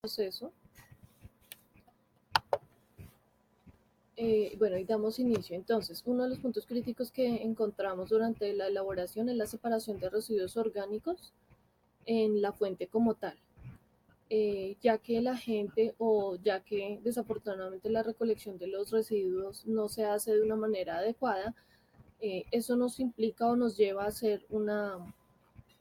proceso. Bueno, y damos inicio. Entonces, uno de los puntos críticos que encontramos durante la elaboración es la separación de residuos orgánicos en la fuente como tal. Ya que la gente o ya que desafortunadamente la recolección de los residuos no se hace de una manera adecuada, eso nos implica o nos lleva a hacer una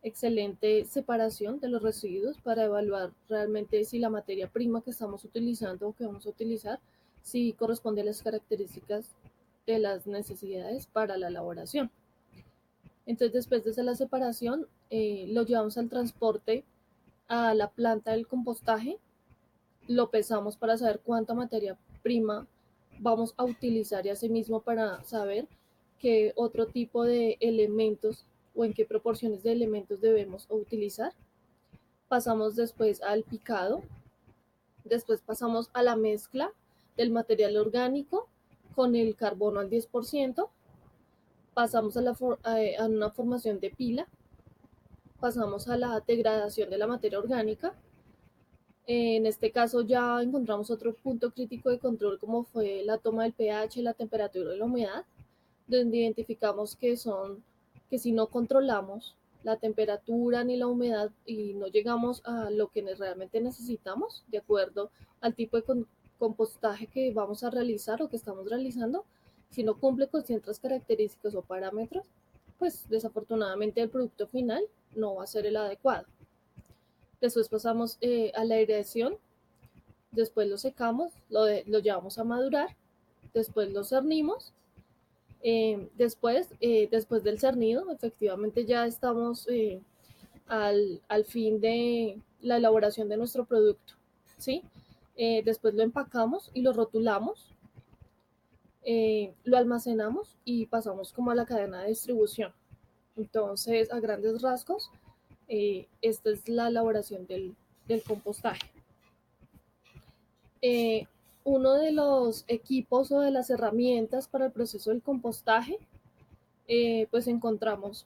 excelente separación de los residuos para evaluar realmente si la materia prima que estamos utilizando o que vamos a utilizar si corresponde a las características de las necesidades para la elaboración. Entonces, después de hacer la separación, lo llevamos al transporte a la planta del compostaje, lo pesamos para saber cuánta materia prima vamos a utilizar y asimismo para saber qué otro tipo de elementos o en qué proporciones de elementos debemos utilizar. Pasamos después al picado, después pasamos a la mezcla del material orgánico con el carbono al 10%, pasamos a una formación de pila, pasamos a la degradación de la materia orgánica. En este caso ya encontramos otro punto crítico de control como fue la toma del pH, la temperatura y la humedad, donde identificamos que si no controlamos la temperatura ni la humedad y no llegamos a lo que realmente necesitamos, de acuerdo al tipo de compostaje que vamos a realizar o que estamos realizando, si no cumple con ciertas características o parámetros, pues desafortunadamente el producto final no va a ser el adecuado. Después pasamos a la aireación, después lo secamos, lo llevamos a madurar, después lo cernimos. Después del cernido, efectivamente ya estamos al fin de la elaboración de nuestro producto, ¿sí? Después lo empacamos y lo rotulamos, lo almacenamos y pasamos como a la cadena de distribución. Entonces, a grandes rasgos, esta es la elaboración del compostaje. Eh, Uno de los equipos o de las herramientas para el proceso del compostaje, pues encontramos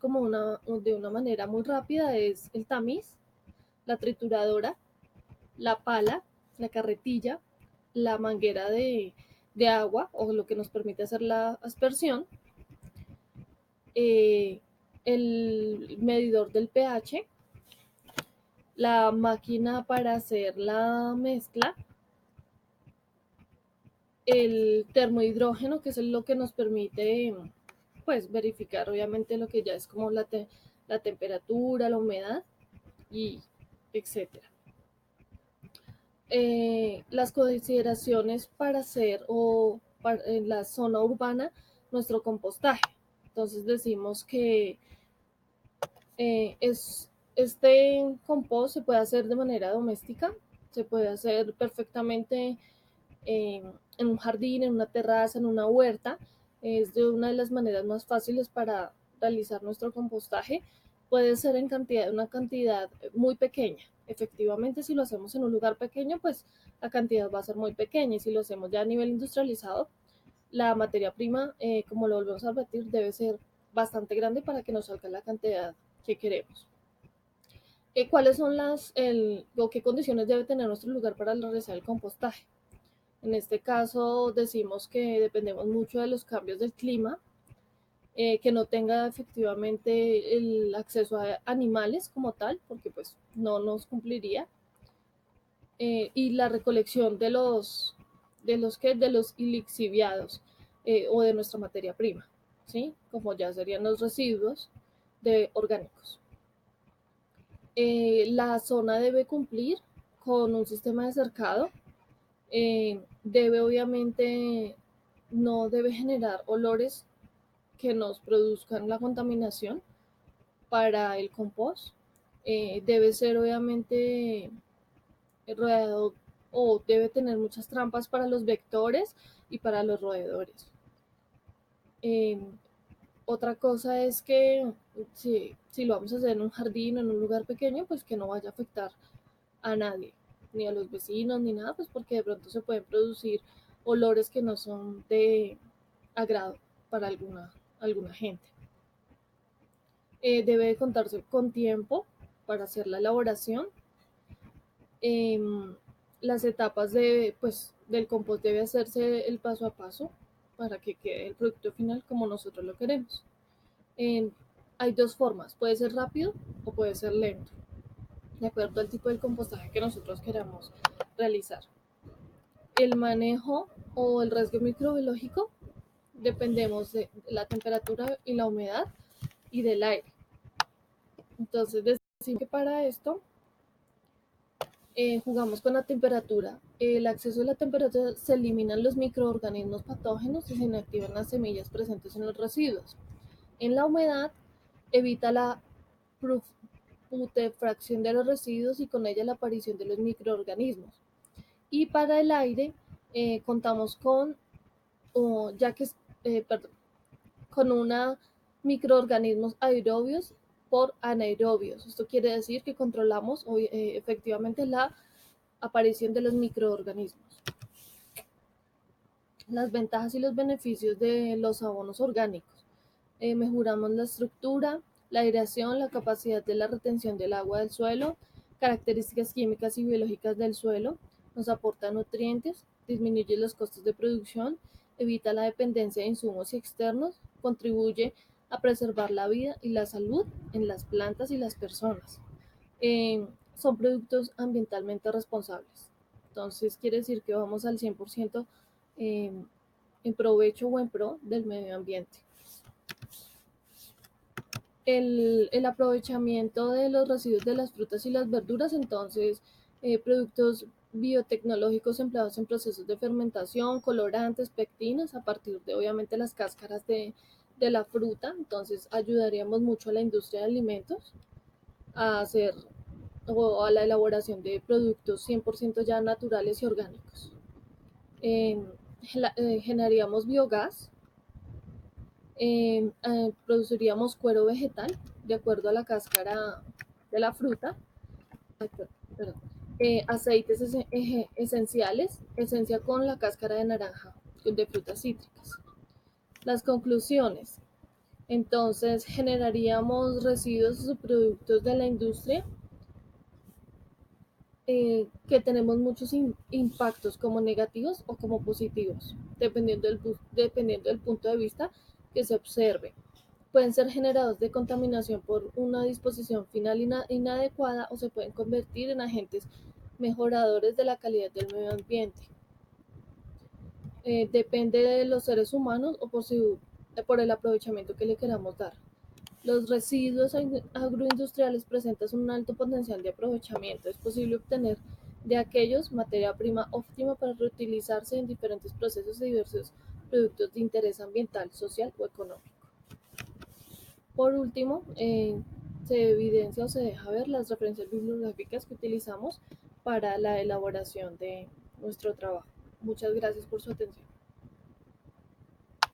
de una manera muy rápida es el tamiz, la trituradora, la pala, la carretilla, la manguera de agua o lo que nos permite hacer la aspersión, eh, el medidor del pH, la máquina para hacer la mezcla, el termohidrógeno, que es lo que nos permite pues verificar obviamente lo que ya es como la temperatura, la humedad y etcétera. Las consideraciones para hacer en la zona urbana nuestro compostaje. Entonces decimos que este compost se puede hacer de manera doméstica, se puede hacer perfectamente en un jardín, en una terraza, en una huerta. Es de una de las maneras más fáciles para realizar nuestro compostaje. Puede ser una cantidad muy pequeña. Efectivamente, si lo hacemos en un lugar pequeño, pues la cantidad va a ser muy pequeña. Y si lo hacemos ya a nivel industrializado, la materia prima, como lo volvemos a repetir, debe ser bastante grande para que nos salga la cantidad que queremos. ¿Cuáles son o qué condiciones debe tener nuestro lugar para realizar el compostaje? En este caso decimos que dependemos mucho de los cambios del clima, que no tenga efectivamente el acceso a animales como tal, porque pues no nos cumpliría, y la recolección de los ilixiviados o de nuestra materia prima, ¿sí? Como ya serían los residuos orgánicos. La zona debe cumplir con un sistema de cercado, debe obviamente, no debe generar olores que nos produzcan la contaminación para el compost. Debe ser obviamente rodeado o debe tener muchas trampas para los vectores y para los roedores. Eh, Otra cosa es que si lo vamos a hacer en un jardín o en un lugar pequeño, pues que no vaya a afectar a nadie, ni a los vecinos, ni nada, pues porque de pronto se pueden producir olores que no son de agrado para alguna gente. Debe contarse con tiempo para hacer la elaboración. las etapas de, pues, del compost debe hacerse el paso a paso para que quede el producto final como nosotros lo queremos. Eh, Hay dos formas, puede ser rápido o puede ser lento, de acuerdo al tipo de compostaje que nosotros queramos realizar. El manejo o el riesgo microbiológico dependemos de la temperatura y la humedad y del aire. Entonces, decir que para esto jugamos con la temperatura. El acceso a la temperatura se eliminan los microorganismos patógenos y se inactivan las semillas presentes en los residuos. En la humedad evita la putrefacción de los residuos y con ella la aparición de los microorganismos. Y para el aire contamos con, ya que, perdón, con una microorganismos aerobios por anaerobios. Esto quiere decir que controlamos efectivamente la aparición de los microorganismos. Las ventajas y los beneficios de los abonos orgánicos. Mejoramos la estructura, la aireación, la capacidad de la retención del agua del suelo, características químicas y biológicas del suelo, nos aporta nutrientes, disminuye los costos de producción, evita la dependencia de insumos externos, contribuye a preservar la vida y la salud en las plantas y las personas. Son productos ambientalmente responsables. Entonces quiere decir que vamos al 100% eh, en provecho o en pro del medio ambiente. El aprovechamiento de los residuos de las frutas y las verduras, entonces productos biotecnológicos empleados en procesos de fermentación, colorantes, pectinas, a partir de obviamente las cáscaras de la fruta, entonces ayudaríamos mucho a la industria de alimentos a hacer o a la elaboración de productos 100% ya naturales y orgánicos. Eh, Generaríamos biogás, produciríamos cuero vegetal de acuerdo a la cáscara de la fruta, perdón, aceites esenciales, esencia con la cáscara de naranja de frutas cítricas. Las conclusiones. Entonces generaríamos residuos o subproductos de la industria que tenemos muchos impactos como negativos o como positivos, dependiendo del punto de vista que se observe. Pueden ser generados de contaminación por una disposición final inadecuada o se pueden convertir en agentes mejoradores de la calidad del medio ambiente. Depende de los seres humanos o por el aprovechamiento que le queramos dar. Los residuos agroindustriales presentan un alto potencial de aprovechamiento. Es posible obtener de aquellos materia prima óptima para reutilizarse en diferentes procesos de diversos productos de interés ambiental, social o económico. Por último, se evidencia o se deja ver las referencias bibliográficas que utilizamos para la elaboración de nuestro trabajo. Muchas gracias por su atención.